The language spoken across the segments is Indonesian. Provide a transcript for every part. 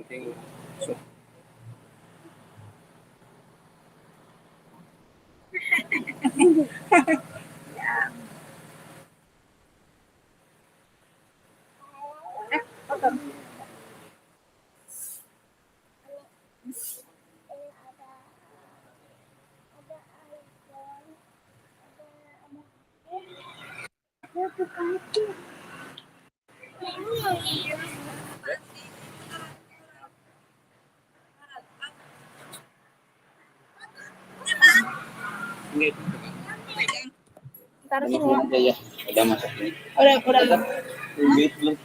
ting. So, ini Taruh ini sini ya. aja ya. Udah masak ini. Udah. Udah belum?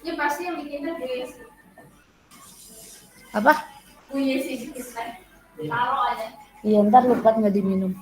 Ini pasti yang bikinnya Grace. Apa? Punya si kita. Taruh aja. Iya, ntar lupa nggak diminum.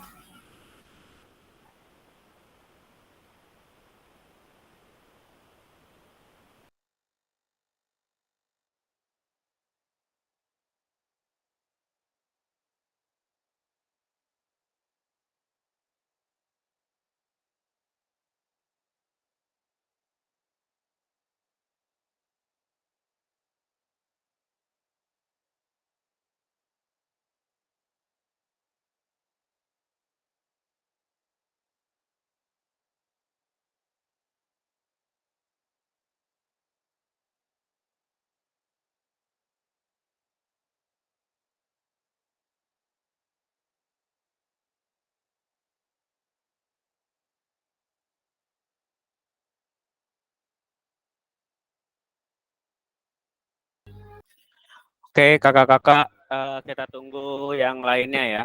Oke, kakak-kakak, kita tunggu yang lainnya ya.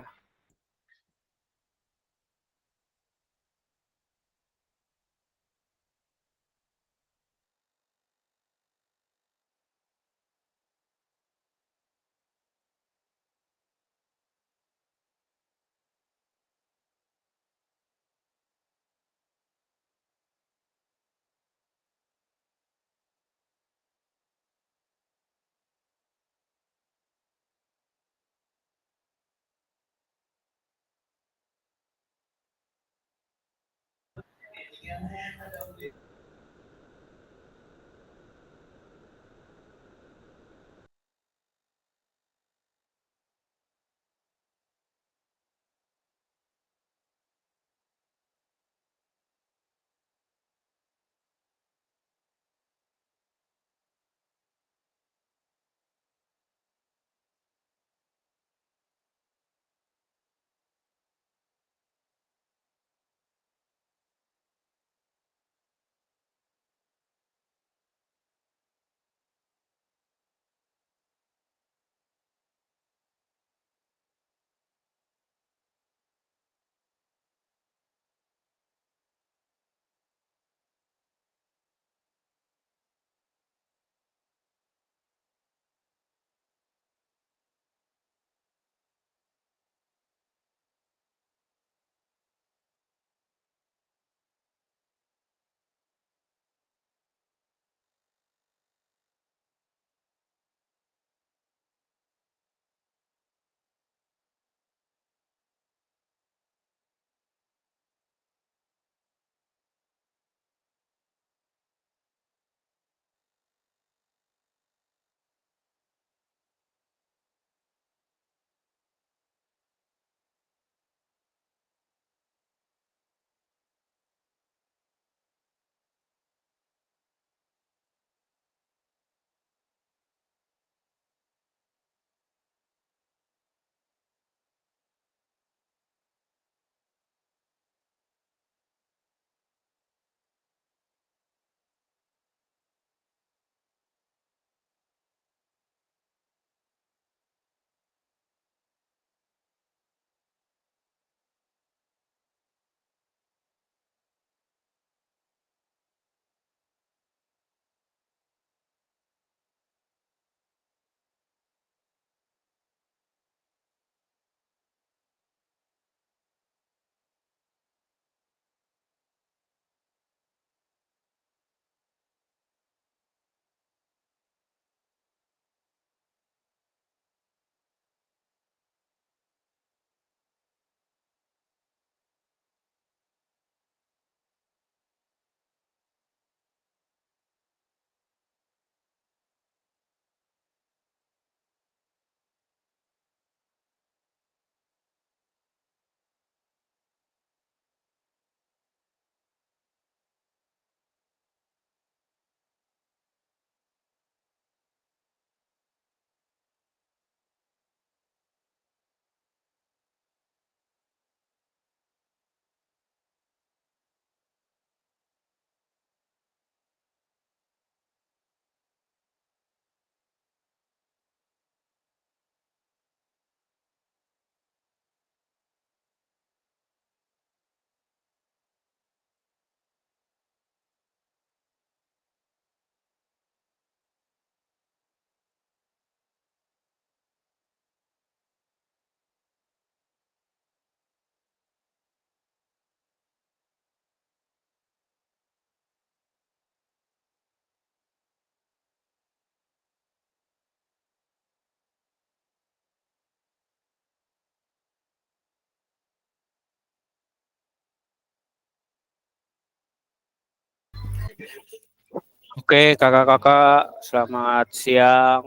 Oke, kakak-kakak, selamat siang.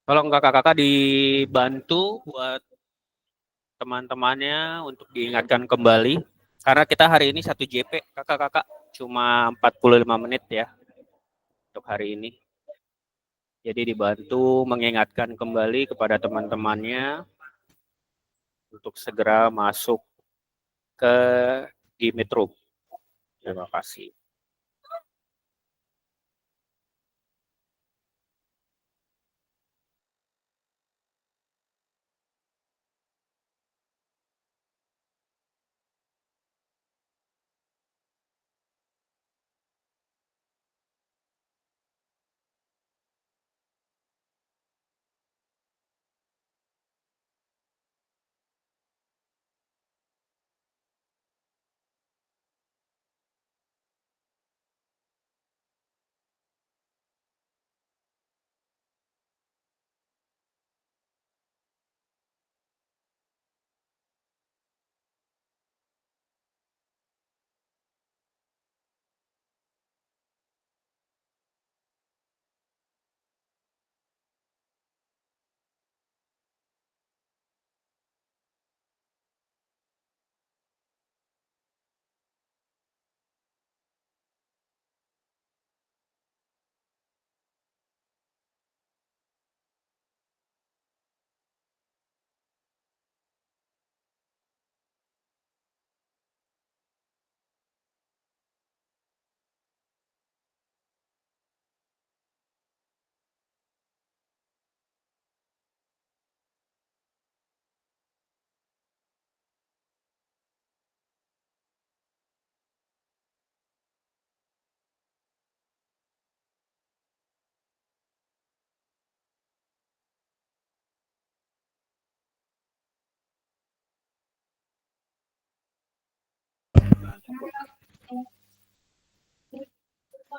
Tolong kakak-kakak dibantu buat teman-temannya untuk diingatkan kembali. Karena kita hari ini 1 JP, kakak-kakak. Cuma 45 menit ya untuk hari ini. Jadi dibantu mengingatkan kembali kepada teman-temannya untuk segera masuk ke Dimitru. Terima kasih.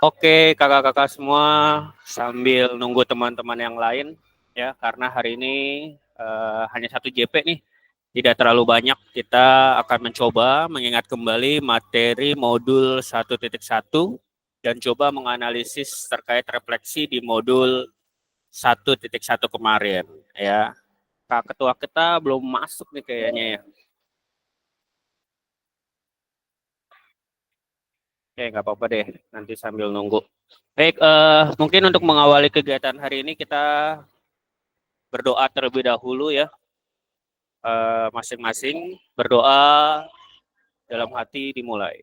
Oke, kakak-kakak semua, sambil nunggu teman-teman yang lain ya, karena hari ini hanya 1 JP nih, tidak terlalu banyak. Kita akan mencoba mengingat kembali materi modul 1.1 dan coba menganalisis terkait refleksi di modul 1.1 kemarin ya. Kak Ketua kita belum masuk nih kayaknya ya. Oke, nggak apa-apa deh, nanti sambil nunggu. Baik, mungkin untuk mengawali kegiatan hari ini kita berdoa terlebih dahulu ya, masing-masing berdoa dalam hati dimulai.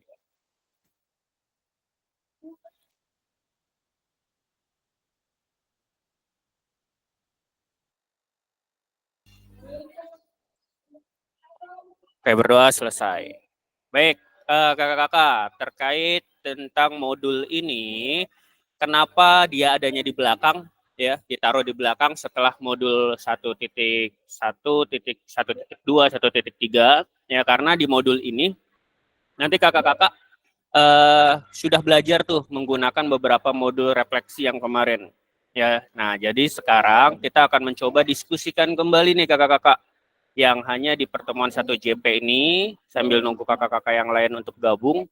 Oke, berdoa selesai. Baik, kakak-kakak, terkait tentang modul ini, kenapa dia adanya di belakang ya, ditaruh di belakang setelah modul 1.1, 1.2, 1.3 ya, karena di modul ini nanti kakak-kakak sudah belajar tuh menggunakan beberapa modul refleksi yang kemarin ya. Nah, jadi sekarang kita akan mencoba diskusikan kembali nih kakak-kakak yang hanya di pertemuan 1 JP ini sambil nunggu kakak-kakak yang lain untuk gabung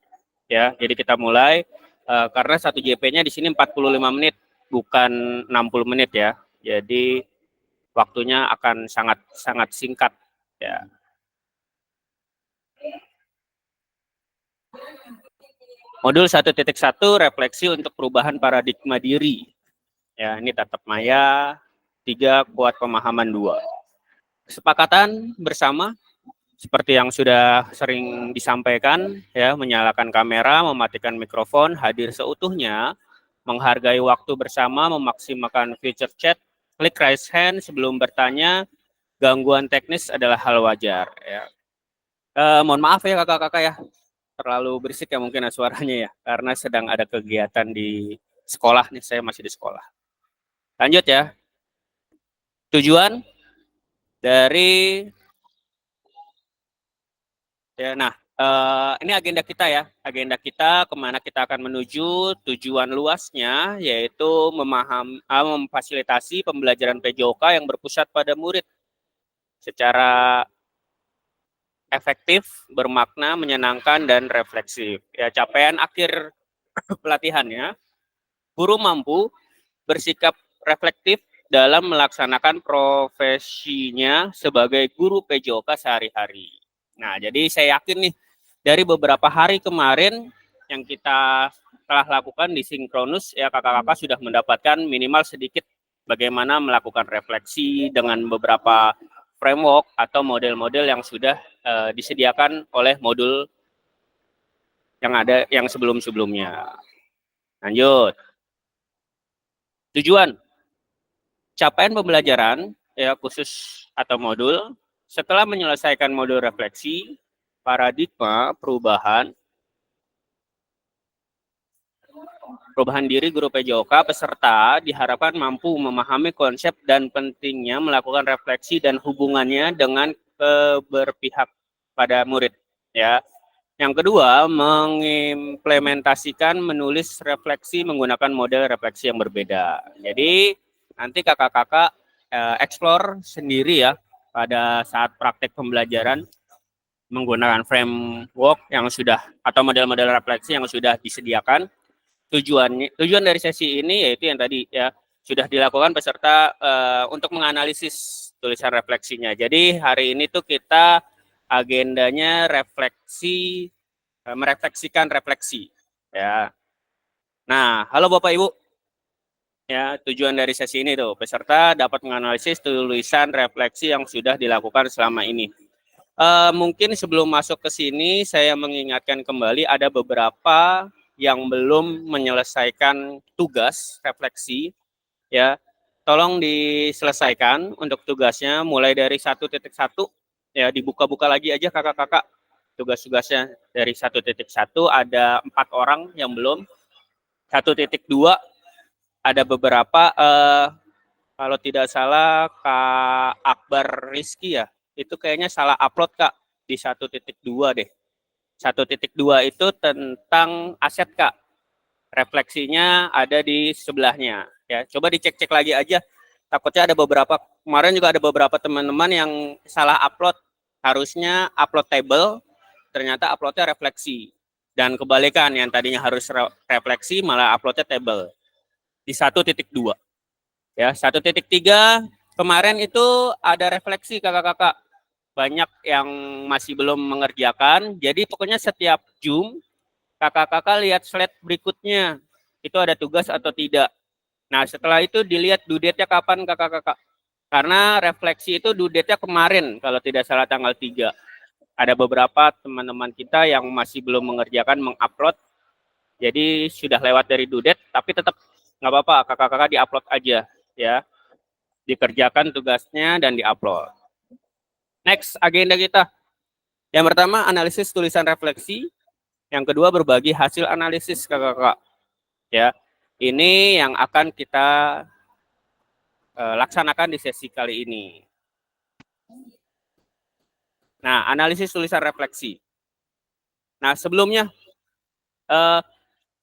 ya. Jadi kita mulai karena 1 JP-nya di sini 45 menit bukan 60 menit ya. Jadi waktunya akan sangat sangat singkat ya. Modul 1.1 refleksi untuk perubahan paradigma diri. Ya, ini tatap maya 3, kuat pemahaman 2. Kesepakatan bersama seperti yang sudah sering disampaikan ya, menyalakan kamera, mematikan mikrofon, hadir seutuhnya, menghargai waktu bersama, memaksimalkan feature chat, klik raise hand sebelum bertanya, gangguan teknis adalah hal wajar ya. Mohon maaf ya kakak-kakak ya, terlalu berisik ya mungkin suaranya ya, karena sedang ada kegiatan di sekolah nih, saya masih di sekolah. Lanjut ya. Tujuan dari ya, nah ini agenda kita ya, agenda kita kemana kita akan menuju. Tujuan luasnya yaitu memfasilitasi pembelajaran PJOK yang berpusat pada murid secara efektif, bermakna, menyenangkan, dan refleksif. Ya, capaian akhir pelatihannya, guru mampu bersikap reflektif dalam melaksanakan profesinya sebagai guru PJOK sehari-hari. Nah, jadi saya yakin nih, dari beberapa hari kemarin yang kita telah lakukan di Sinkronus, ya kakak-kakak sudah mendapatkan minimal sedikit bagaimana melakukan refleksi dengan beberapa framework atau model-model yang sudah disediakan oleh modul yang ada yang sebelum-sebelumnya. Lanjut. Tujuan capaian pembelajaran ya khusus atau modul setelah menyelesaikan modul refleksi, paradigma, perubahan diri guru PJOK peserta diharapkan mampu memahami konsep dan pentingnya melakukan refleksi dan hubungannya dengan keberpihak pada murid ya. Yang kedua, mengimplementasikan menulis refleksi menggunakan model refleksi yang berbeda. Jadi nanti kakak-kakak explore sendiri ya pada saat praktek pembelajaran menggunakan framework yang sudah atau model-model refleksi yang sudah disediakan. Tujuan dari sesi ini yaitu yang tadi ya sudah dilakukan peserta untuk menganalisis tulisan refleksinya. Jadi hari ini tuh kita agendanya refleksi, merefleksikan refleksi ya. Nah, halo Bapak Ibu. Ya, tujuan dari sesi ini tuh peserta dapat menganalisis tulisan refleksi yang sudah dilakukan selama ini. Mungkin sebelum masuk ke sini saya mengingatkan kembali ada beberapa yang belum menyelesaikan tugas refleksi ya, tolong diselesaikan untuk tugasnya mulai dari 1.1 ya, dibuka-buka lagi aja kakak-kakak tugas-tugasnya dari 1.1 ada 4 orang yang belum. 1.2 ada beberapa kalau tidak salah Kak Akbar Rizky ya, itu kayaknya salah upload Kak di 1.2 deh. 1.2 itu tentang aset Kak. Refleksinya ada di sebelahnya ya. Coba dicek-cek lagi aja. Takutnya ada beberapa, kemarin juga ada beberapa teman-teman yang salah upload. Harusnya upload table, ternyata uploadnya refleksi. Dan kebalikan, yang tadinya harus refleksi malah uploadnya table. Di 1.2. Ya, 1.3 kemarin itu ada refleksi kakak-kakak. Banyak yang masih belum mengerjakan. Jadi pokoknya setiap Zoom kakak-kakak lihat slide berikutnya. Itu ada tugas atau tidak. Nah, setelah itu dilihat due date-nya kapan kakak-kakak. Karena refleksi itu due date-nya kemarin kalau tidak salah tanggal 3. Ada beberapa teman-teman kita yang masih belum mengerjakan mengupload. Jadi sudah lewat dari due date tapi tetap nggak apa-apa, kakak-kakak diupload aja ya. Dikerjakan tugasnya dan diupload. Next, agenda kita. Yang pertama, analisis tulisan refleksi. Yang kedua, berbagi hasil analisis kakak-kakak. Ya, ini yang akan kita laksanakan di sesi kali ini. Nah, analisis tulisan refleksi. Nah, sebelumnya,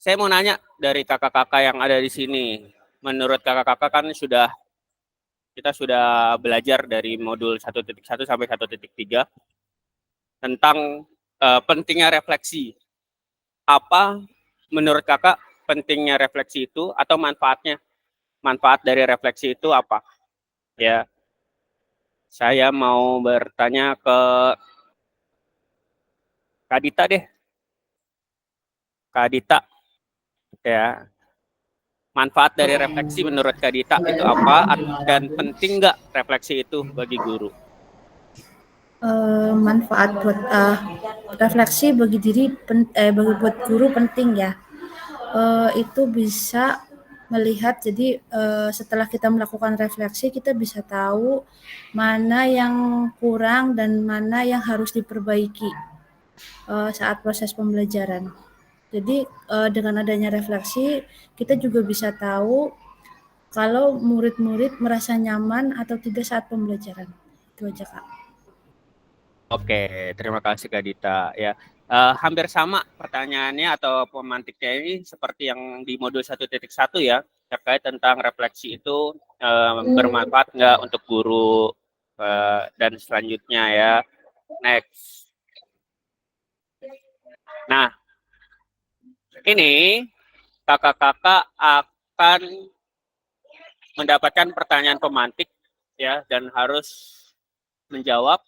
saya mau nanya dari kakak-kakak yang ada di sini. Menurut kakak-kakak kan kita sudah belajar dari modul 1.1 sampai 1.3 tentang pentingnya refleksi. Apa menurut kakak pentingnya refleksi itu atau manfaatnya? Manfaat dari refleksi itu apa? Ya, saya mau bertanya ke Kak Dita deh. Kak Dita, ya. Manfaat dari refleksi menurut Kak Dita itu apa dan penting nggak refleksi itu bagi guru? Manfaat buat refleksi bagi buat guru penting ya. Itu bisa melihat, jadi setelah kita melakukan refleksi kita bisa tahu mana yang kurang dan mana yang harus diperbaiki saat proses pembelajaran. Jadi dengan adanya refleksi kita juga bisa tahu kalau murid-murid merasa nyaman atau tidak saat pembelajaran. Itu aja Kak. Oke, terima kasih Kak Dita ya. hampir sama pertanyaannya atau pemantiknya ini seperti yang di modul 1.1 ya, terkait tentang refleksi itu bermanfaat nggak untuk guru dan selanjutnya ya. Next. Nah, ini kakak-kakak akan mendapatkan pertanyaan pemantik ya dan harus menjawab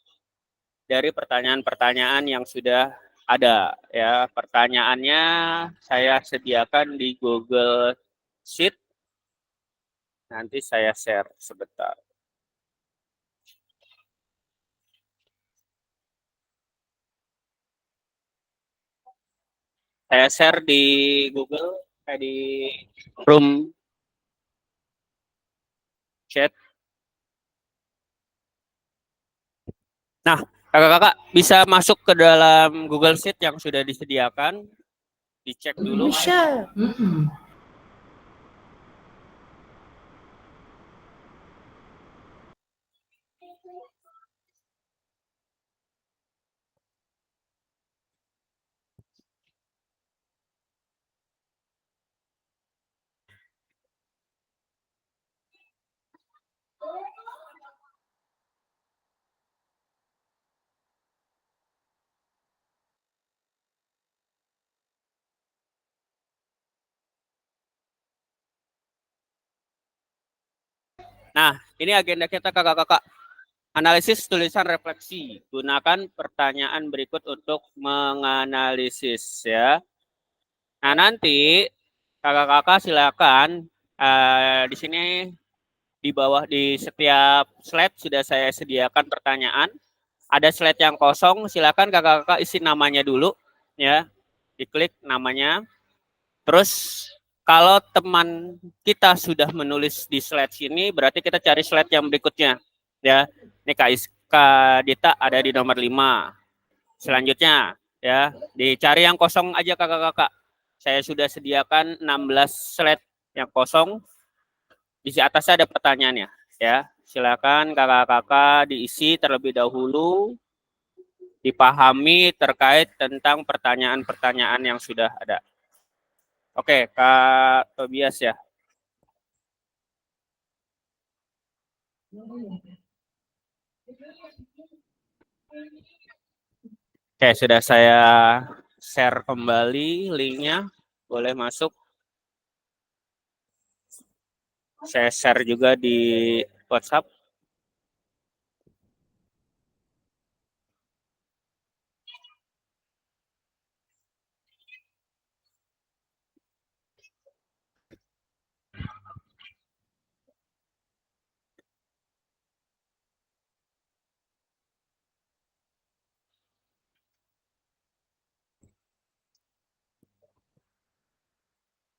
dari pertanyaan-pertanyaan yang sudah ada ya. Pertanyaannya saya sediakan di Google Sheet. Nanti saya share sebentar. Saya share di Google, di room chat. Nah, kakak-kakak bisa masuk ke dalam Google Sheet yang sudah disediakan, dicek dulu. Bisa. Nah, ini agenda kita kakak-kakak. Analisis tulisan refleksi. Gunakan pertanyaan berikut untuk menganalisis ya. Nah, nanti kakak-kakak silakan di sini di bawah di setiap slide sudah saya sediakan pertanyaan. Ada slide yang kosong, silakan kakak-kakak isi namanya dulu ya. Diklik namanya. Terus kalau teman kita sudah menulis di slide sini, berarti kita cari slide yang berikutnya ya. Ini Kak Dita ada di nomor 5. Selanjutnya ya, dicari yang kosong aja kakak-kakak. Saya sudah sediakan 16 slide yang kosong. Di atasnya ada pertanyaannya ya. Silakan kakak-kakak diisi terlebih dahulu, dipahami terkait tentang pertanyaan-pertanyaan yang sudah ada. Oke, Kak Tobias ya. Oke, sudah saya share kembali linknya. Boleh masuk. Saya share juga di WhatsApp.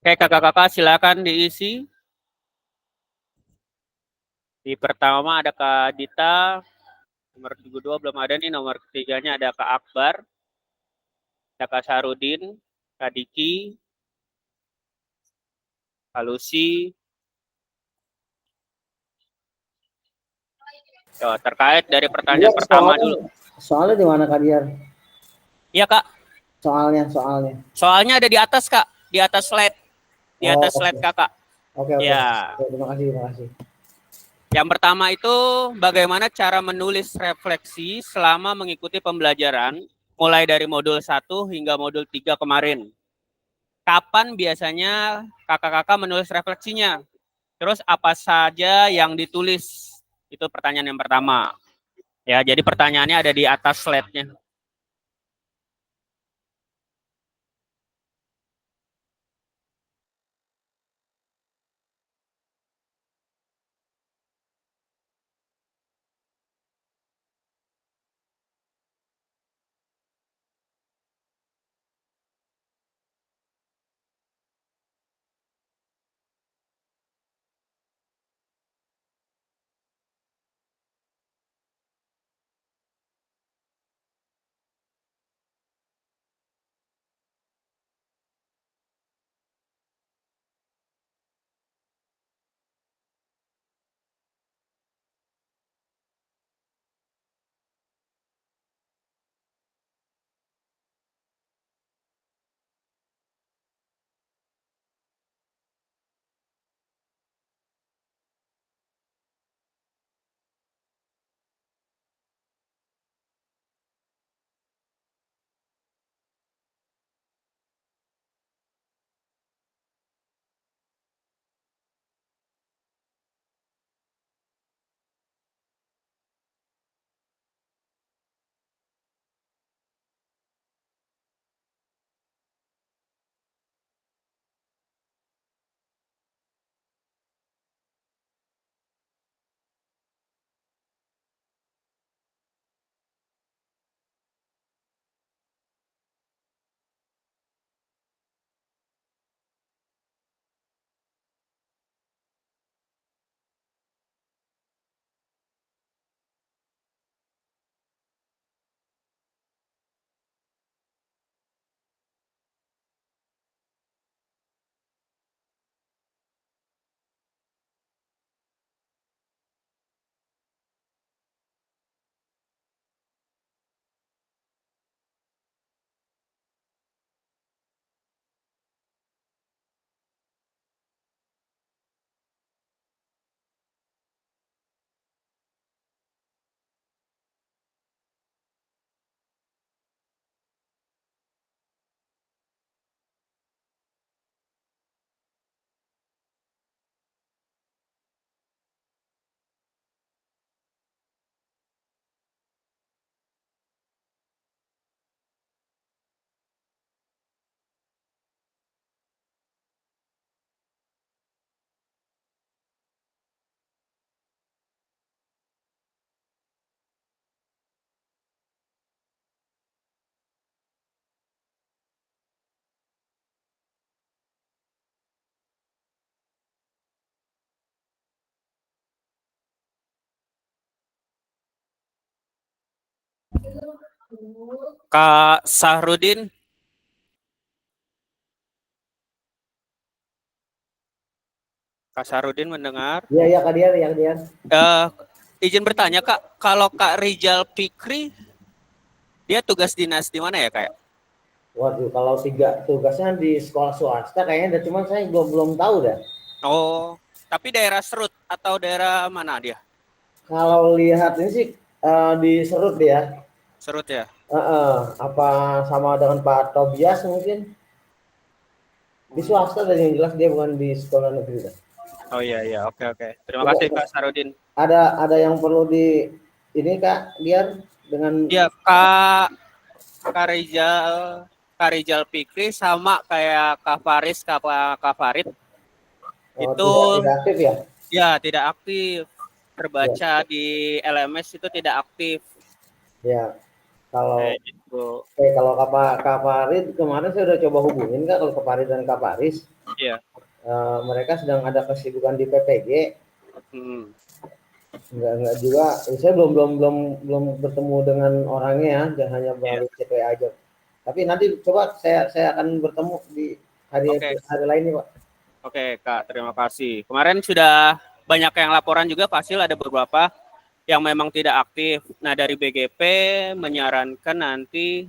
Oke, kakak-kakak silakan diisi. Di pertama ada Kak Dita, nomor 22 belum ada nih, nomor ketiganya ada Kak Akbar, ada Kak Sarudin, Kak Diki, Kak Lucy. Terkait dari Dia pertanyaan pertama dulu. soalnya di mana Kak Diar? Iya Kak. Soalnya. Soalnya ada di atas Kak, di atas slide, di atas slide Okay. Kakak. Oke. Ya. Terima kasih. Yang pertama itu bagaimana cara menulis refleksi selama mengikuti pembelajaran mulai dari modul 1 hingga modul 3 kemarin. Kapan biasanya kakak-kakak menulis refleksinya? Terus apa saja yang ditulis? Itu pertanyaan yang pertama. Ya, jadi pertanyaannya ada di atas slide-nya. Kak Sahrudin, Kak Sahrudin mendengar? Iya, iya Kak Dian, ya Kak Dian. Eh, izin bertanya Kak, kalau Kak Rijal Fikri, dia tugas dinas di mana ya Kak? Waduh, kalau tiga tugasnya di sekolah swasta kayaknya, cuman saya belum belum tahu dah. Oh, tapi daerah Serut atau daerah mana dia? Kalau lihat ini sih di Serut ya. Serut ya? Apa sama dengan Pak Tobias mungkin di swasta dan yang jelas dia bukan di sekolah negeri dah. Oh iya iya, oke oke. Terima Coba kasih Kak Sarudin. ada yang perlu di ini Kak biar dengan Ya Kak Rizal, Kak Rizal Fikri sama kayak Kak Faris, Kak Farid itu tidak aktif ya. ya tidak aktif, Ya, terbaca di LMS itu tidak aktif. ya. Kalau Gitu. kalau Kak Farid kemarin saya udah coba hubungin Kak, kalau Kak Farid dan Kak Faris Iya. mereka sedang ada kesibukan di PPG. Hmm. Enggak juga. Saya belum bertemu dengan orangnya ya, hanya Iya. melalui CP aja. Tapi nanti coba saya akan bertemu di hari Oke. hari lain nih Pak. Oke Kak, terima kasih. Kemarin sudah banyak yang laporan juga, pasti ada beberapa yang memang tidak aktif. Nah, dari BGP menyarankan nanti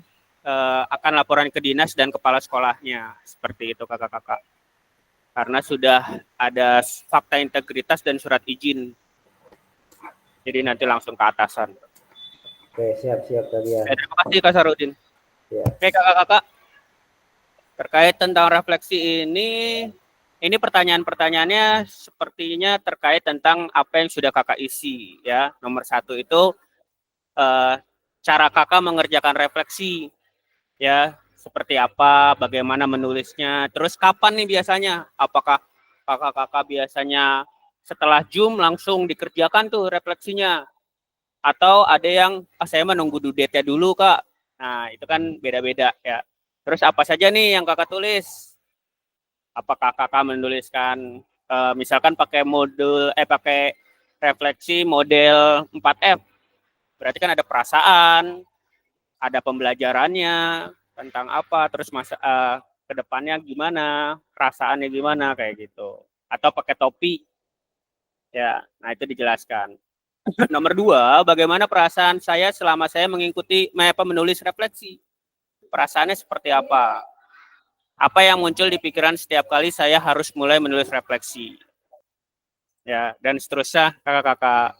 akan laporan ke dinas dan kepala sekolahnya. Seperti itu kakak-kakak. Karena sudah ada fakta integritas dan surat izin. Jadi nanti langsung ke atasan. Oke, siap tadi ya. Terima kasih Kak Sarudin. Ya. Oke kakak-kakak, terkait tentang refleksi ini pertanyaan-pertanyaannya sepertinya terkait tentang apa yang sudah kakak isi ya. Nomor 1 itu cara kakak mengerjakan refleksi ya, seperti apa, bagaimana menulisnya, terus kapan nih biasanya, apakah kakak-kakak biasanya setelah Zoom langsung dikerjakan tuh refleksinya, atau ada yang saya menunggu due date-nya dulu kak. Nah itu kan beda-beda ya. Terus apa saja nih yang kakak tulis, apakah kakak menuliskan misalkan pakai refleksi model 4F, berarti kan ada perasaan, ada pembelajarannya tentang apa, terus ke depannya gimana, perasaannya gimana kayak gitu. Atau pakai topi. Ya, nah itu dijelaskan. Nomor 2, bagaimana perasaan saya selama saya mengikuti menulis refleksi. Perasaannya seperti apa? Apa yang muncul di pikiran setiap kali saya harus mulai menulis refleksi. Ya, dan seterusnya kakak-kakak.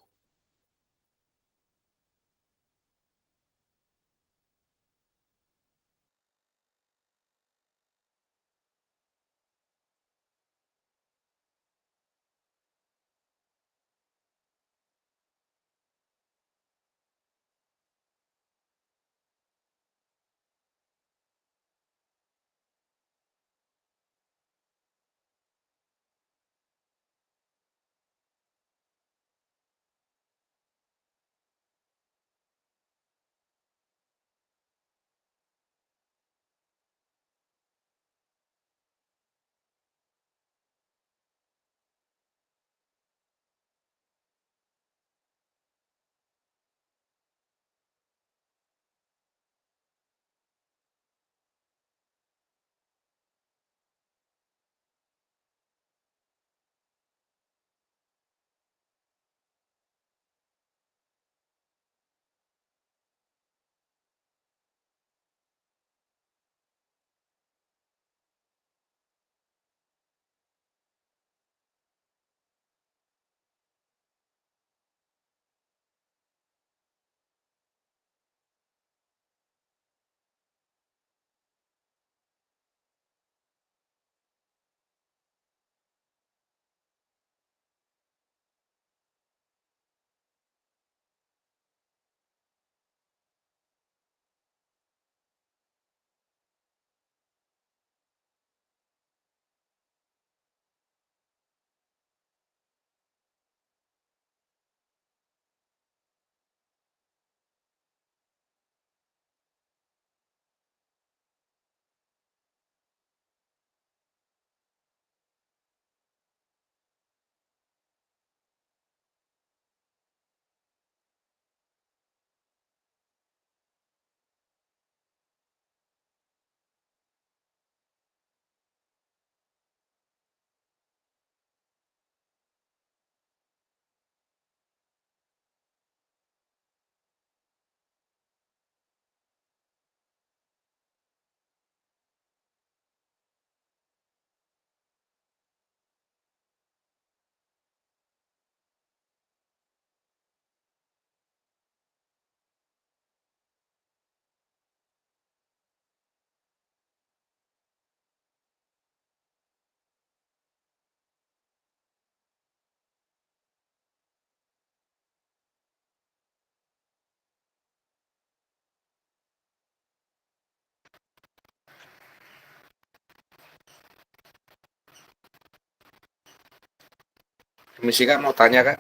Misi Kak mau tanya Kak,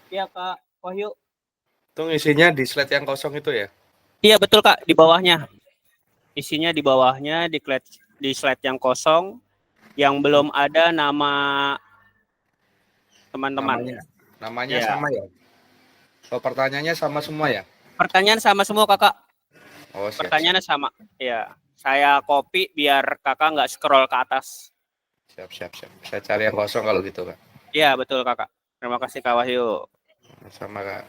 Iya Kak Wahyu. itu isinya di slide yang kosong itu ya? Iya betul Kak, di bawahnya. Isinya di bawahnya di slide yang kosong yang belum ada nama teman-teman. Namanya Ya. sama ya? Oh, pertanyaannya sama semua ya? Pertanyaan sama semua Kakak. Oh, siap. Pertanyaannya sama. Ya. Saya copy biar Kakak nggak scroll ke atas. Siap. Saya cari yang kosong kalau gitu Kak. Iya betul Kakak. Terima kasih Kak Wahyu. Sama Kak.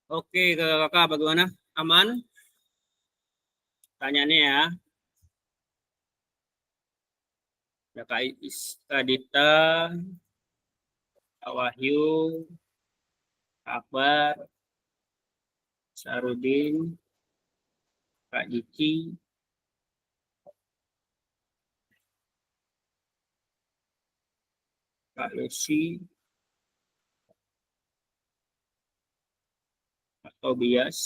Oke, kakak bagaimana? Aman? Tanyaannya ya. Ya Kak Dita, Kak Wahyu, Kak Akbar, Sarudin, Kak Cici, Kak Lucy, Kak Tobias,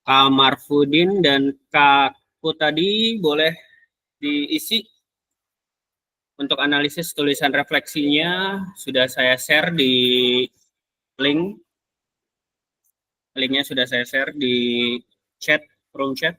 Kak Marfudin, dan Kakku tadi boleh diisi untuk analisis tulisan refleksinya. Sudah saya share di link. Linknya sudah saya share di chat, room chat.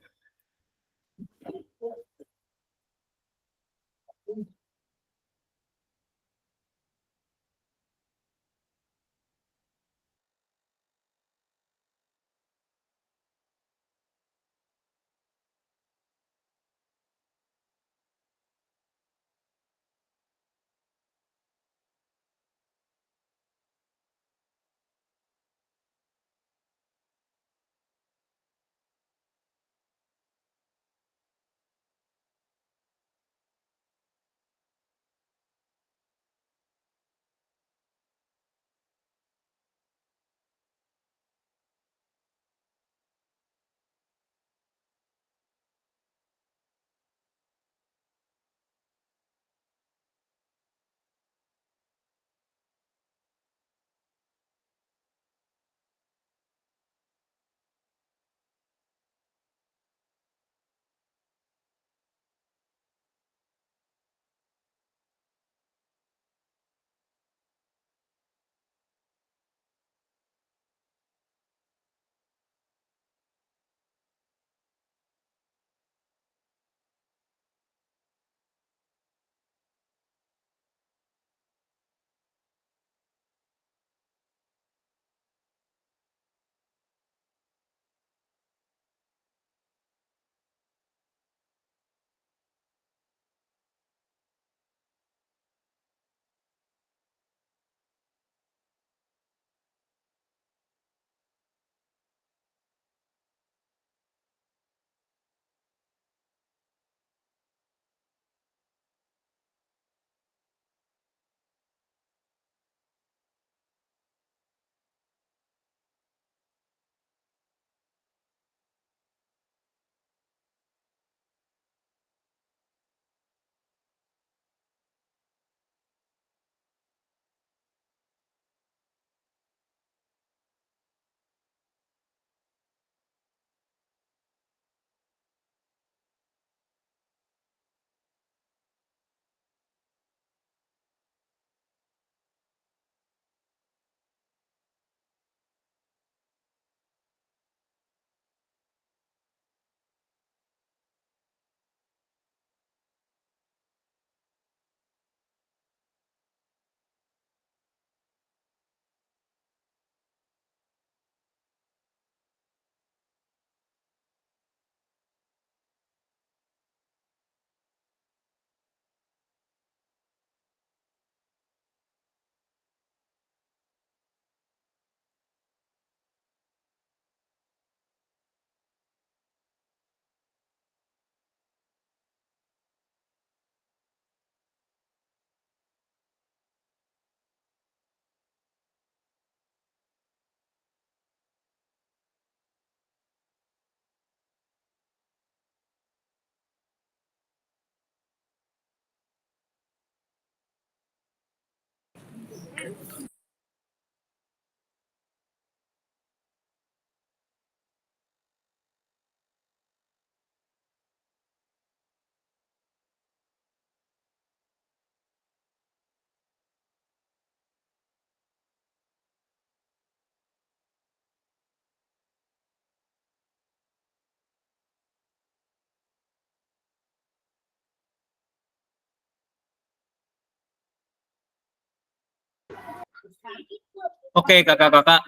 Oke, kakak-kakak,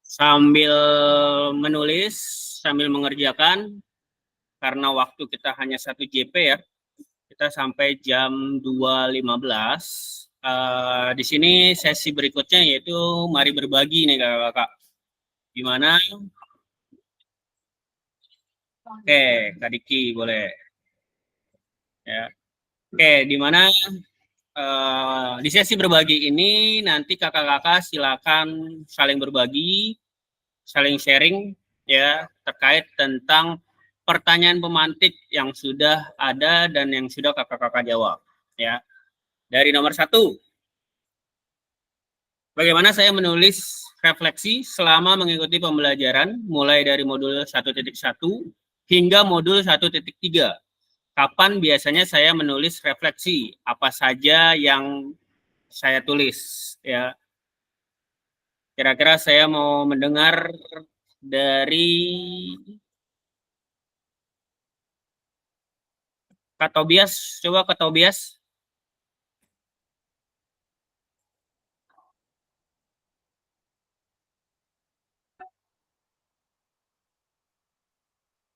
sambil menulis, sambil mengerjakan, karena waktu kita hanya 1 JP ya, kita sampai jam 2.15. Di sini sesi berikutnya yaitu mari berbagi nih kakak-kakak. Gimana? Oke, Kak Diki boleh. Ya. Oke, di mana di sesi berbagi ini nanti kakak-kakak silakan saling berbagi, saling sharing ya terkait tentang pertanyaan pemantik yang sudah ada dan yang sudah kakak-kakak jawab ya. Dari nomor 1, bagaimana saya menulis refleksi selama mengikuti pembelajaran mulai dari modul 1.1 hingga modul 1.3. Kapan biasanya saya menulis refleksi? Apa saja yang saya tulis ya? Kira-kira saya mau mendengar dari Kak Tobias. Coba Kak Tobias.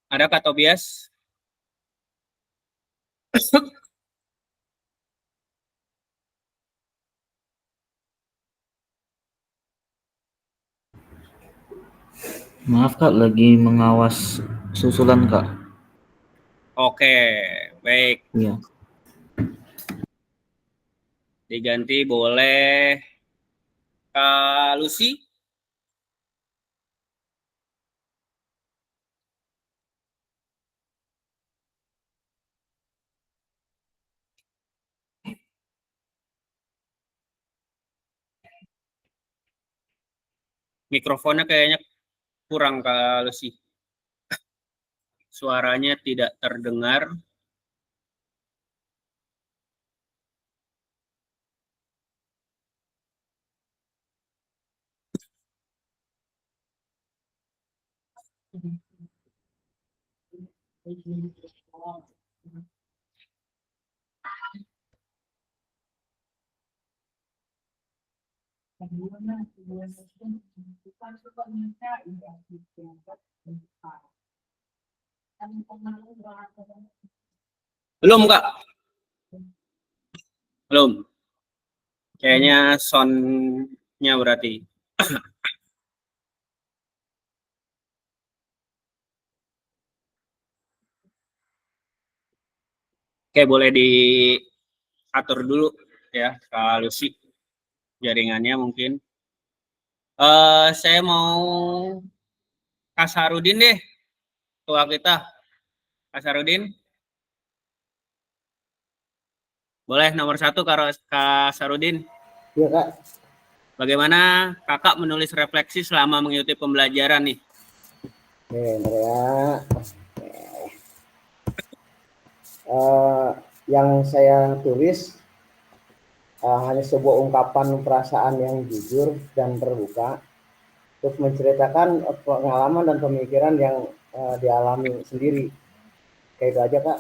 Ada Kak Tobias? Maaf Kak, lagi mengawas susulan Kak. Oke, baik. Iya. Diganti boleh Kak Lucy. Mikrofonnya kayaknya kurang Kak Lucy. Suaranya tidak terdengar. Belum Kak? Belum. Kayaknya sound-nya berarti. Oke, boleh diatur dulu ya Kak Lucy. Jaringannya mungkin. Saya mau Kak Sarudin deh. Tua kita. Kak Sarudin. Boleh nomor 1 Kak Sarudin. Iya Kak. Bagaimana kakak menulis refleksi selama mengikuti pembelajaran nih? Oke, bentar ya. Yang saya tulis hanya sebuah ungkapan perasaan yang jujur dan terbuka, terus menceritakan pengalaman dan pemikiran yang dialami sendiri. Kayak itu aja Kak.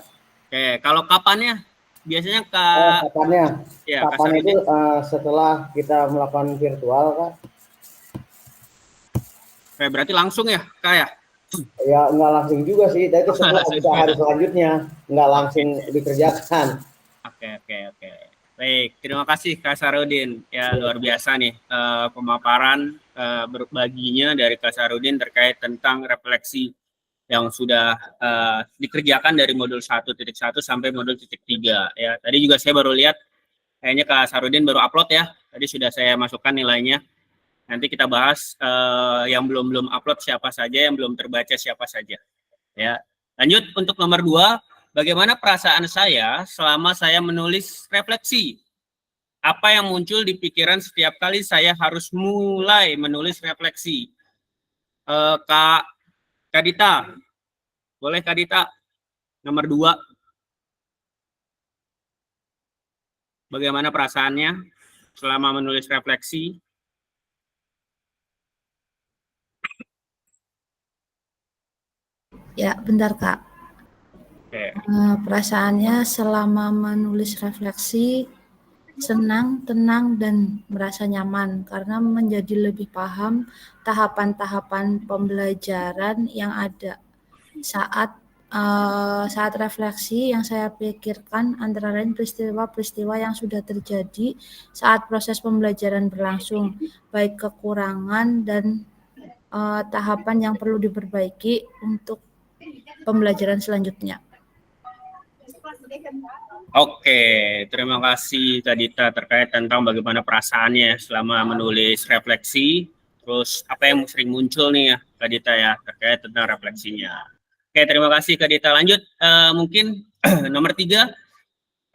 Oke, kalau kapannya? Biasanya Kak... Kapannya? Ya, Kapan itu setelah kita melakukan virtual Kak. Oke, berarti langsung ya Kak ya? Ya nggak langsung juga sih, tapi itu setelah bisa hari selanjutnya, nggak langsung dikerjakan. Oke. Baik, terima kasih Kak Sarudin. Ya, luar biasa nih pemaparan berbaginya dari Kak Sarudin terkait tentang refleksi yang sudah dikerjakan dari modul 1.1 sampai modul 3. Ya, tadi juga saya baru lihat kayaknya Kak Sarudin baru upload ya. Tadi sudah saya masukkan nilainya. Nanti kita bahas yang belum upload siapa saja, yang belum terbaca siapa saja. Ya. Lanjut untuk nomor 2, bagaimana perasaan saya selama saya menulis refleksi? Apa yang muncul di pikiran setiap kali saya harus mulai menulis refleksi? Kak Dita, boleh Kak Dita? Nomor 2, bagaimana perasaannya selama menulis refleksi? Ya, bentar Kak. Oke. Perasaannya selama menulis refleksi senang, tenang, dan merasa nyaman karena menjadi lebih paham tahapan-tahapan pembelajaran yang ada. Saat refleksi yang saya pikirkan antara lain peristiwa-peristiwa yang sudah terjadi saat proses pembelajaran berlangsung, baik kekurangan dan tahapan yang perlu diperbaiki untuk pembelajaran selanjutnya. Oke, terima kasih Kak Dita terkait tentang bagaimana perasaannya selama menulis refleksi. Terus apa yang sering muncul nih ya Kak Dita ya terkait tentang refleksinya. Oke, terima kasih Kak Dita. Lanjut, mungkin nomor 3,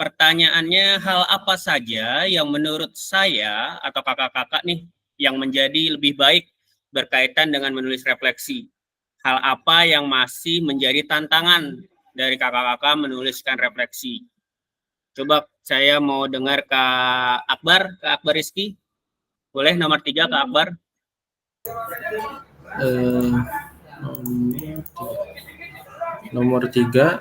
pertanyaannya hal apa saja yang menurut saya atau kakak-kakak nih yang menjadi lebih baik berkaitan dengan menulis refleksi. Hal apa yang masih menjadi tantangan dari kakak-kakak menuliskan refleksi? Coba saya mau dengar Kak Akbar Rizky. Boleh nomor 3 Kak Akbar? Eh, nomor 3,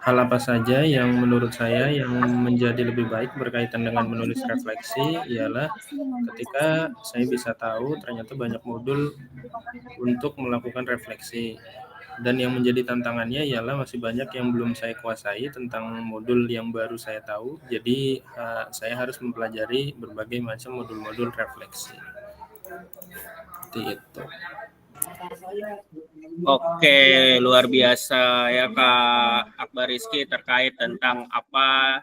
hal apa saja yang menurut saya yang menjadi lebih baik berkaitan dengan menulis refleksi ialah ketika saya bisa tahu ternyata banyak modul untuk melakukan refleksi. Dan yang menjadi tantangannya ialah masih banyak yang belum saya kuasai tentang modul yang baru saya tahu. Jadi saya harus mempelajari berbagai macam modul-modul refleksi. Seperti itu. Oke, luar biasa ya Kak Akbar Rizky terkait tentang apa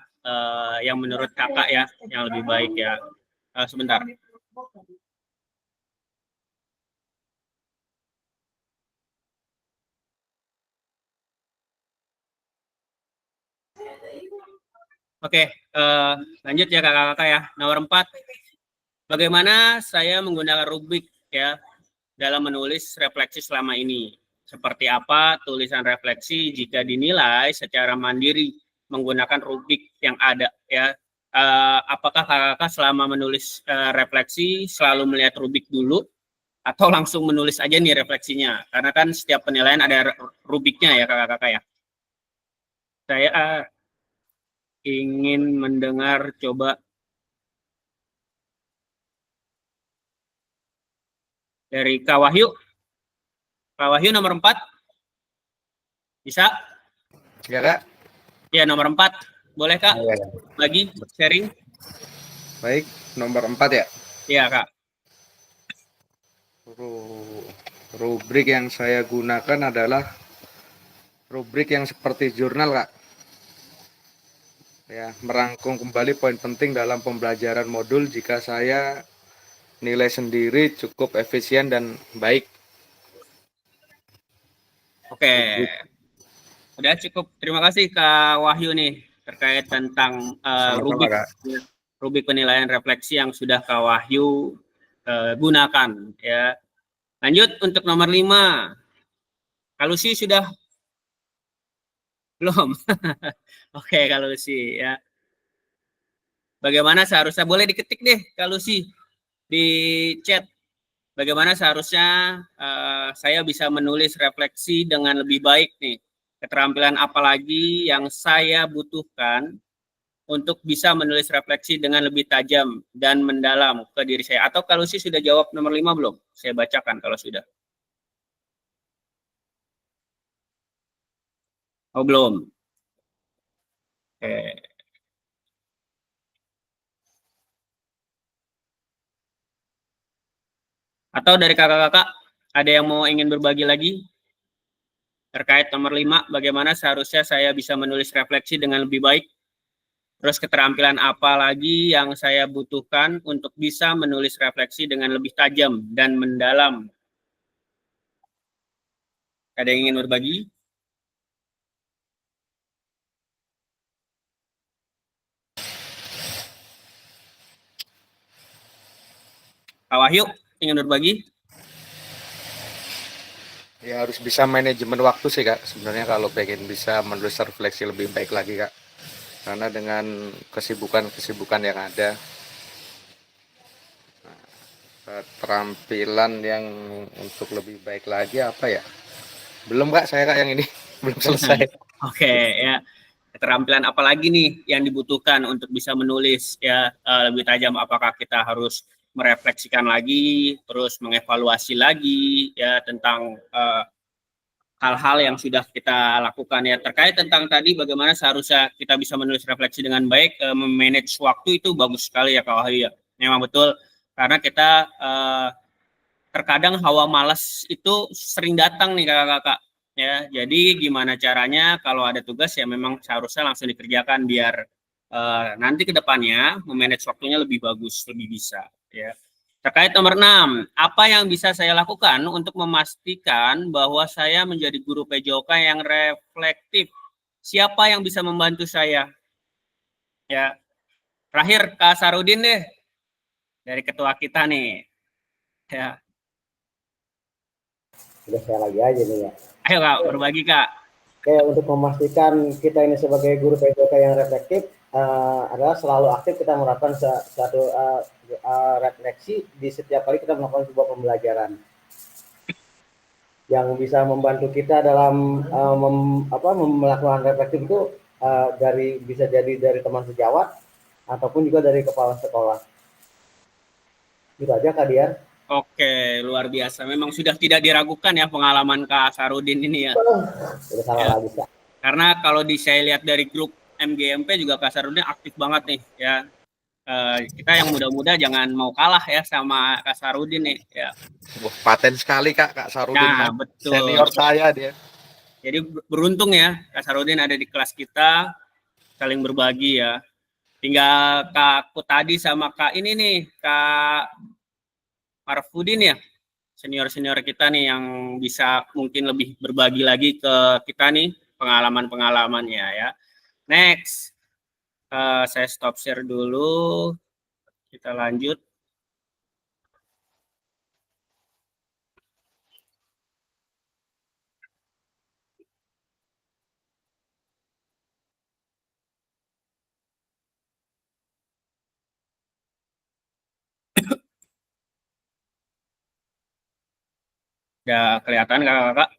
yang menurut kakak ya yang lebih baik ya. Sebentar. Oke, lanjut ya kakak-kakak ya. Nomor 4, bagaimana saya menggunakan rubrik ya dalam menulis refleksi selama ini. Seperti apa tulisan refleksi jika dinilai secara mandiri menggunakan rubrik yang ada ya. Apakah kakak-kakak selama menulis refleksi selalu melihat rubrik dulu atau langsung menulis aja nih refleksinya? Karena kan setiap penilaian ada rubriknya ya kakak-kakak ya. Saya ingin mendengar coba dari Kak Wahyu. Kak Wahyu nomor 4. Bisa? Ya Kak. Ya, nomor 4. Boleh Kak? Ya. Bagi sharing. Baik, nomor 4 ya. Iya Kak. Rubrik yang saya gunakan adalah rubrik yang seperti jurnal Kak. Ya, merangkum kembali poin penting dalam pembelajaran modul jika saya nilai sendiri cukup efisien dan baik. Oke. Udah cukup. Terima kasih Kak Wahyu nih terkait tentang rubrik penilaian refleksi yang sudah Kak Wahyu gunakan ya. Lanjut untuk nomor 5. Kak Lucy sudah belum? Oke, Kak Lucy ya. Bagaimana seharusnya boleh diketik deh Kak Lucy di chat. Bagaimana seharusnya saya bisa menulis refleksi dengan lebih baik nih. Keterampilan apa lagi yang saya butuhkan untuk bisa menulis refleksi dengan lebih tajam dan mendalam ke diri saya. Atau kalau sih sudah jawab nomor 5 belum? Saya bacakan kalau sudah. Oh belum. Oke. Atau dari kakak-kakak ada yang mau ingin berbagi lagi? Terkait nomor 5, bagaimana seharusnya saya bisa menulis refleksi dengan lebih baik? Terus keterampilan apa lagi yang saya butuhkan untuk bisa menulis refleksi dengan lebih tajam dan mendalam? Ada yang ingin berbagi? Pak Wahyu, ingin berbagi? Ya harus bisa manajemen waktu sih Kak. Sebenarnya kalau pengen bisa menulis refleksi lebih baik lagi Kak. Karena dengan kesibukan yang ada, keterampilan yang untuk lebih baik lagi apa ya? Belum Kak, saya Kak yang ini belum selesai. Oke ya. keterampilan apa lagi nih yang dibutuhkan untuk bisa menulis ya lebih tajam. Apakah kita harus merefleksikan lagi, terus mengevaluasi lagi ya tentang hal-hal yang sudah kita lakukan ya, terkait tentang tadi bagaimana seharusnya kita bisa menulis refleksi dengan baik, memanage waktu itu bagus sekali ya Kak Wahyu ya. Memang betul, karena kita terkadang hawa malas itu sering datang nih kakak-kakak ya. Jadi gimana caranya kalau ada tugas ya memang seharusnya langsung dikerjakan biar nanti ke depannya memanage waktunya lebih bagus, lebih bisa ya. Terkait nomor 6, apa yang bisa saya lakukan untuk memastikan bahwa saya menjadi guru PJOK yang reflektif? Siapa yang bisa membantu saya? Ya, terakhir Kak Sarudin deh, dari ketua kita nih. Ya, Udah saya lagi aja nih ya. ayo Kak, berbagi Kak. Oke, untuk memastikan kita ini sebagai guru PJOK yang reflektif adalah selalu aktif kita melakukan satu refleksi di setiap kali kita melakukan sebuah pembelajaran. Yang bisa membantu kita dalam melakukan refleksi itu bisa jadi dari teman sejawat ataupun juga dari kepala sekolah. Gitu aja Kak Dian. Oke, luar biasa. Memang sudah tidak diragukan ya pengalaman Kak Sarudin ini ya. Sudah salah ya. lagi Kak. Karena kalau saya lihat dari grup MGMP juga Kak Sarudin aktif banget nih ya. Kita yang muda-muda jangan mau kalah ya sama Kak Sarudin nih ya. Wah, paten sekali Kak Sarudin. Nah, betul. Senior saya dia. Jadi beruntung ya Kak Sarudin ada di kelas kita, saling berbagi ya. Tinggal Kak Kutadi sama Kak ini nih, Kak Marfudin ya, senior-senior kita nih yang bisa mungkin lebih berbagi lagi ke kita nih pengalaman-pengalamannya ya. Next, saya stop share dulu, kita lanjut. Udah kelihatan kakak-kakak.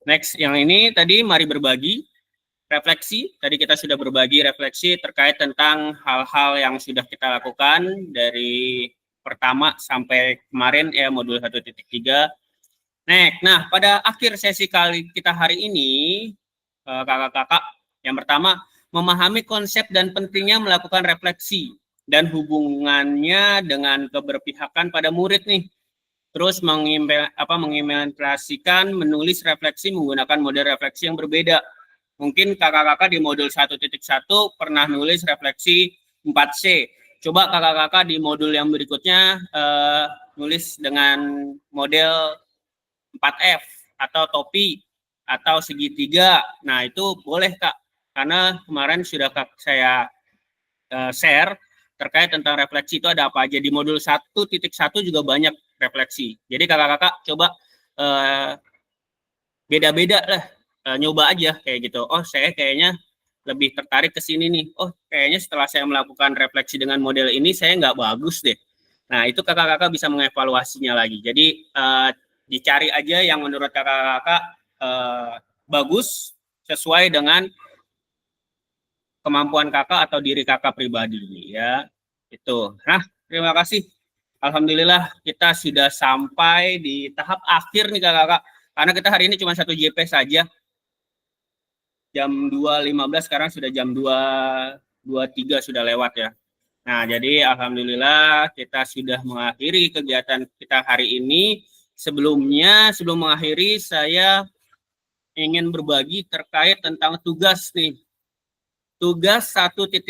Next, yang ini tadi mari berbagi refleksi. Tadi kita sudah berbagi refleksi terkait tentang hal-hal yang sudah kita lakukan dari pertama sampai kemarin ya modul 1.3. Next, nah pada akhir sesi kali kita hari ini kakak-kakak, yang pertama memahami konsep dan pentingnya melakukan refleksi dan hubungannya dengan keberpihakan pada murid nih. Terus mengimplementasikan menulis refleksi menggunakan model refleksi yang berbeda. Mungkin kakak-kakak di modul 1.1 pernah nulis refleksi 4C. Coba kakak-kakak di modul yang berikutnya nulis dengan model 4F atau topi atau segitiga. Nah, itu boleh Kak. Karena kemarin sudah saya share terkait tentang refleksi itu ada apa aja. Di modul 1.1 juga banyak refleksi. Jadi kakak-kakak coba beda-beda lah, nyoba aja kayak gitu. Oh, saya kayaknya lebih tertarik ke sini nih. Oh, kayaknya setelah saya melakukan refleksi dengan model ini, saya nggak bagus deh. Nah, itu kakak-kakak bisa mengevaluasinya lagi. Jadi, dicari aja yang menurut kakak-kakak bagus, sesuai dengan kemampuan kakak atau diri kakak pribadi ya. Itu. Nah, terima kasih. Alhamdulillah kita sudah sampai di tahap akhir nih kakak-kakak. Karena kita hari ini cuma 1 JP saja. Jam 2.15 sekarang sudah jam 2.23 sudah lewat ya. Nah, jadi alhamdulillah kita sudah mengakhiri kegiatan kita hari ini. Sebelumnya, sebelum mengakhiri saya ingin berbagi terkait tentang tugas nih. Tugas 1.1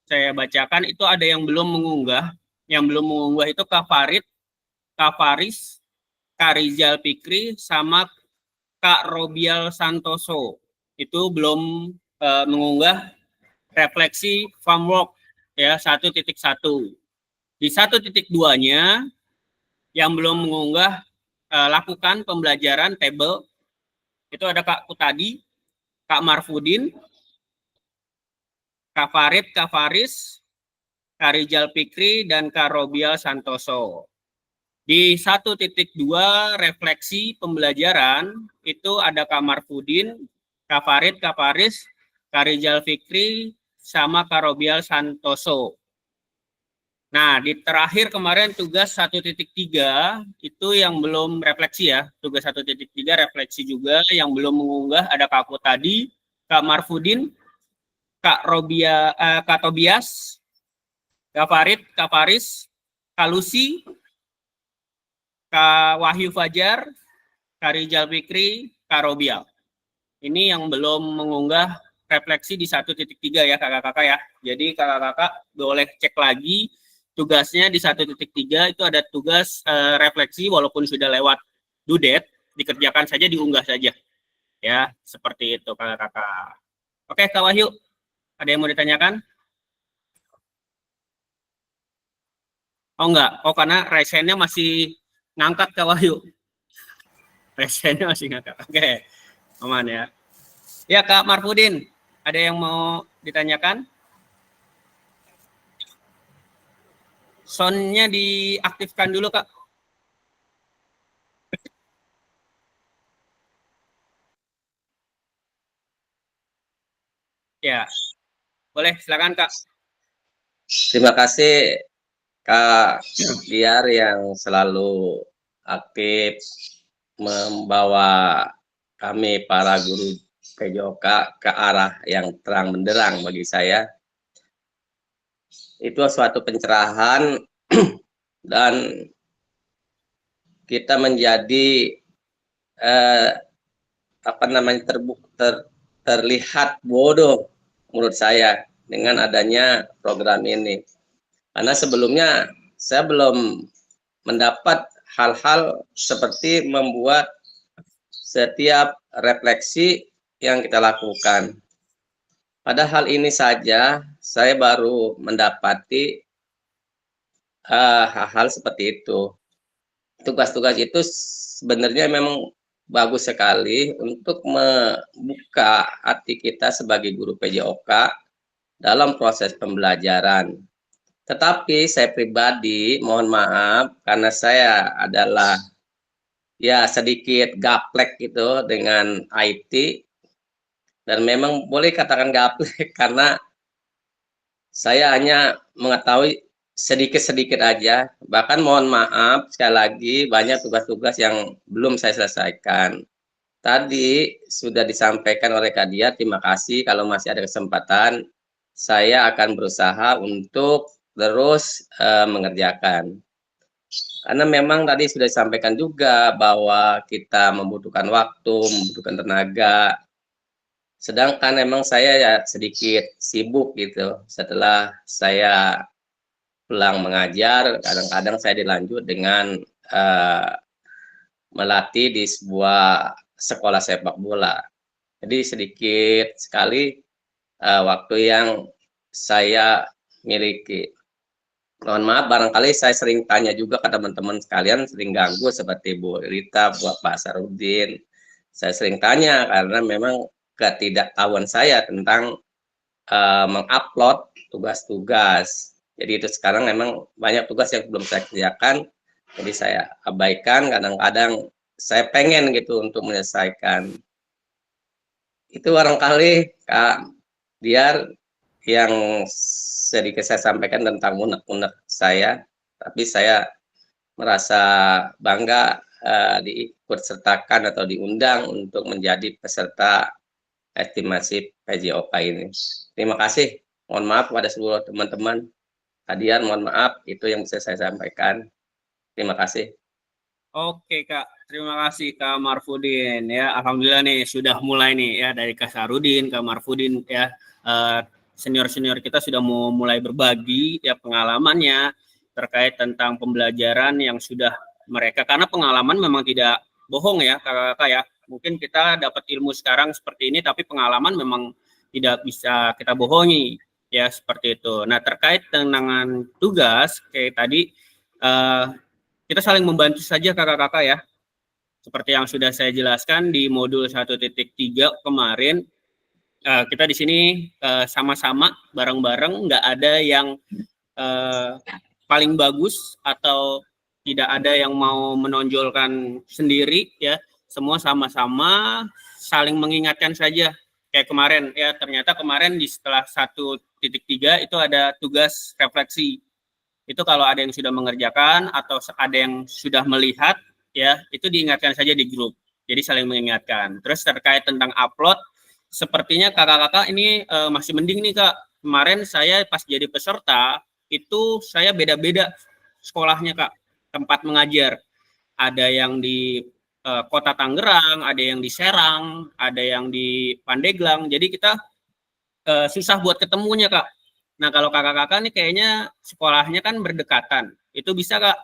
saya bacakan itu ada yang belum mengunggah. Yang belum mengunggah itu Kak Farid, Kak Faris, Kak Rizal Fikri, sama Kak Robial Santoso. Itu belum mengunggah refleksi framework ya 1.1. Di 1.2-nya yang belum mengunggah lakukan pembelajaran table. Itu ada Kak Kutadi, Kak Marfudin, Kak Farid, Kak Faris, Kak Rizal Fikri, dan Kak Robial Santoso. Di 1.2 refleksi pembelajaran itu ada Kak Marfudin, Kak Farid, Kak Faris, Kak Rizal Fikri, sama Kak Robial Santoso. Nah, di terakhir kemarin tugas 1.3 itu yang belum refleksi ya. Tugas 1.3 refleksi juga, yang belum mengunggah ada Kak Aku tadi, Kak Marfudin, Kak Tobias, Kak Farid, Kak Faris, Kak Lucy, Kak Wahyu Fajar, Kak Rizal Fikri, Kak Robial. Ini yang belum mengunggah refleksi di 1.3 ya kakak-kakak ya. Jadi kakak-kakak boleh cek lagi tugasnya di 1.3 itu ada tugas refleksi walaupun sudah lewat due date, dikerjakan saja, diunggah saja. Ya, seperti itu kakak-kakak. Oke, Kak Wahyu, ada yang mau ditanyakan? Oh enggak, oh karena resennya masih ngangkat Kak Wahyu. Resennya masih ngangkat. Oke, aman ya. Ya Kak Marfudin, ada yang mau ditanyakan? Soundnya diaktifkan dulu Kak. Ya, boleh silakan Kak. Terima kasih Kak Diar yang selalu aktif membawa kami para guru PJOK ke arah yang terang benderang bagi saya. Itu suatu pencerahan dan kita menjadi terlihat bodoh menurut saya dengan adanya program ini. Karena sebelumnya saya belum mendapat hal-hal seperti membuat setiap refleksi yang kita lakukan. Pada hal ini saja saya baru mendapati hal-hal seperti itu. Tugas-tugas itu sebenarnya memang bagus sekali untuk membuka hati kita sebagai guru PJOK dalam proses pembelajaran. Tetapi saya pribadi mohon maaf karena saya adalah ya sedikit gaplek gitu dengan IT, dan memang boleh katakan gaplek karena saya hanya mengetahui sedikit-sedikit aja. Bahkan mohon maaf sekali lagi banyak tugas-tugas yang belum saya selesaikan. Tadi sudah disampaikan oleh Kak Dia, terima kasih. Kalau masih ada kesempatan, saya akan berusaha untuk terus mengerjakan. Karena memang tadi sudah disampaikan juga bahwa kita membutuhkan waktu, membutuhkan tenaga. Sedangkan memang saya ya sedikit sibuk gitu. Setelah saya pulang mengajar, kadang-kadang saya dilanjut dengan melatih di sebuah sekolah sepak bola. Jadi sedikit sekali waktu yang saya miliki. Mohon maaf, barangkali saya sering tanya juga ke teman-teman sekalian, sering ganggu seperti Bu Rita, Pak Sarudin. Saya sering tanya karena memang ketidaktahuan saya tentang mengupload tugas-tugas. Jadi itu sekarang memang banyak tugas yang belum saya kerjakan, jadi saya abaikan. Kadang-kadang saya pengen gitu untuk menyelesaikan. Itu barangkali Kak Diar yang sedikit saya sampaikan tentang unek-unek saya, tapi saya merasa bangga diikut sertakan atau diundang untuk menjadi peserta estimasi PJOK ini. Terima kasih. Mohon maaf kepada seluruh teman-teman. Hadian, mohon maaf, itu yang bisa saya sampaikan. Terima kasih. Oke Kak, terima kasih Kak Marfudin ya. Alhamdulillah nih sudah mulai nih ya dari Kak Sarudin, Kak Marfudin ya. Senior-senior kita sudah mau mulai berbagi ya pengalamannya terkait tentang pembelajaran yang sudah mereka, karena pengalaman memang tidak bohong ya kakak-kakak ya. Mungkin kita dapat ilmu sekarang seperti ini, tapi pengalaman memang tidak bisa kita bohongi ya, seperti itu. Nah terkait dengan tugas kayak tadi kita saling membantu saja kakak-kakak ya. Seperti yang sudah saya jelaskan di modul 1.3 kemarin, kita di sini sama-sama bareng-bareng, nggak ada yang paling bagus atau tidak ada yang mau menonjolkan sendiri ya. Semua sama-sama saling mengingatkan saja kayak kemarin ya, ternyata kemarin di setelah 1.3 itu ada tugas refleksi. Itu kalau ada yang sudah mengerjakan atau ada yang sudah melihat ya, itu diingatkan saja di grup. Jadi saling mengingatkan. Terus terkait tentang upload, sepertinya kakak-kakak ini masih mending nih Kak. Kemarin saya pas jadi peserta itu saya beda-beda sekolahnya Kak, tempat mengajar. Ada yang di Kota Tangerang, ada yang di Serang, ada yang di Pandeglang. Jadi kita susah buat ketemunya Kak. Nah kalau kakak-kakak nih kayaknya sekolahnya kan berdekatan. Itu bisa Kak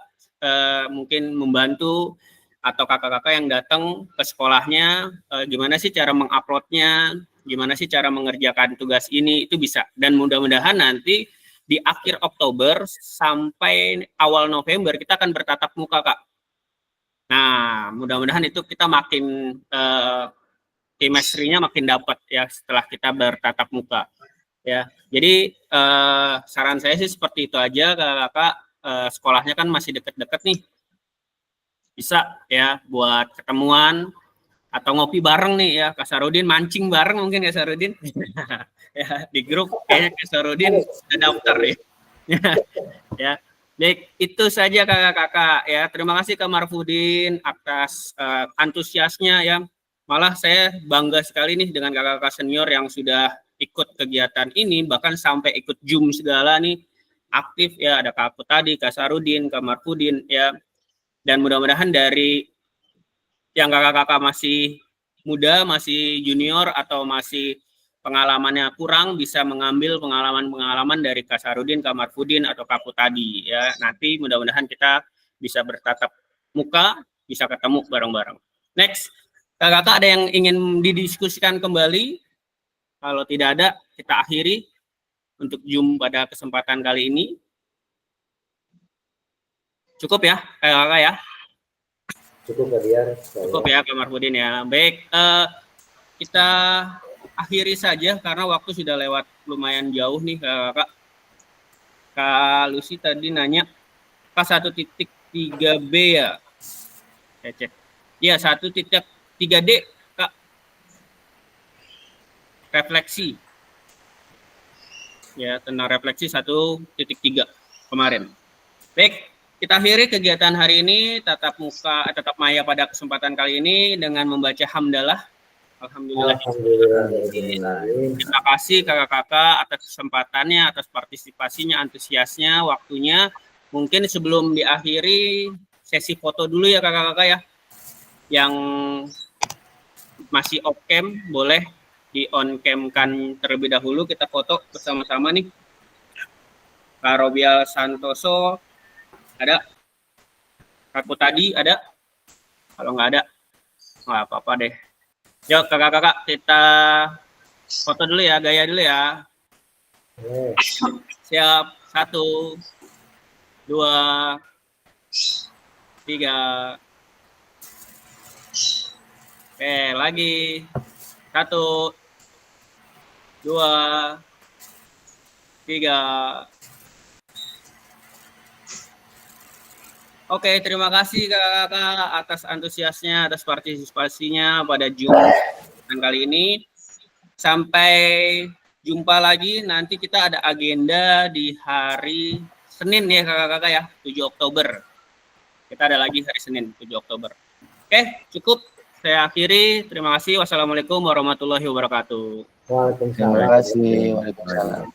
mungkin membantu atau kakak-kakak yang datang ke sekolahnya, gimana sih cara menguploadnya, gimana sih cara mengerjakan tugas ini, itu bisa. Dan mudah-mudahan nanti di akhir Oktober sampai awal November kita akan bertatap muka Kak. Nah mudah-mudahan itu kita makin chemistry-nya makin dapat ya setelah kita bertatap muka. Ya, jadi saran saya sih seperti itu aja kakak-kakak. Sekolahnya kan masih deket-deket nih. Bisa ya buat ketemuan atau ngopi bareng nih ya, Kak Sarudin mancing bareng mungkin ya Sarudin. Ya, di grup kayaknya Kak Sarudin sudah daftar ya. Ya. Baik, itu saja kakak-kakak ya. Terima kasih Kak Marfudin atas antusiasnya ya. Malah saya bangga sekali nih dengan kakak-kakak senior yang sudah ikut kegiatan ini, bahkan sampai ikut Zoom segala nih, aktif ya. Ada Kak Aku tadi, Kak Sarudin, Kak Marfudin ya. Dan mudah-mudahan dari yang kakak-kakak masih muda, masih junior, atau masih pengalamannya kurang, bisa mengambil pengalaman-pengalaman dari Kak Sarudin, Kak Marfudin, atau Kak Aku tadi. Ya, nanti mudah-mudahan kita bisa bertatap muka, bisa ketemu bareng-bareng. Next, kakak-kakak ada yang ingin didiskusikan kembali? Kalau tidak ada, kita akhiri untuk Zoom pada kesempatan kali ini. Cukup ya, kakak-kakak ya? Cukup Kak Diar. Cukup ya, Kak Marfudin ya. Baik, kita akhiri saja karena waktu sudah lewat lumayan jauh nih, kakak. Kak Lucy tadi nanya, Kak 1.3B ya? Saya cek. Ya, 1.3D, Kak. Refleksi. Ya, tentang refleksi 1.3 kemarin. Baik. Kita akhiri kegiatan hari ini tatap maya pada kesempatan kali ini dengan membaca hamdalah. Alhamdulillah. Terima kasih kakak-kakak atas kesempatannya, atas partisipasinya, antusiasnya, waktunya. Mungkin sebelum diakhiri sesi foto dulu ya kakak-kakak ya. Yang masih off cam boleh di on cam kan terlebih dahulu, kita foto bersama-sama nih. Kak Robial Santoso ada, Aku tadi ada, kalau nggak ada nggak apa-apa deh. Yuk kakak-kakak kita foto dulu ya, gaya dulu ya. Siap, 1, 2, 3. Oke, lagi 1, 2, 3. Oke, terima kasih kakak-kakak atas antusiasnya, atas partisipasinya pada Zoom kali ini. Sampai jumpa lagi, nanti kita ada agenda di hari Senin ya kakak-kakak ya, 7 Oktober. Kita ada lagi hari Senin, 7 Oktober. Oke, cukup. Saya akhiri. Terima kasih. Wassalamualaikum warahmatullahi wabarakatuh. Waalaikumsalam. Terima kasih. Waalaikumsalam.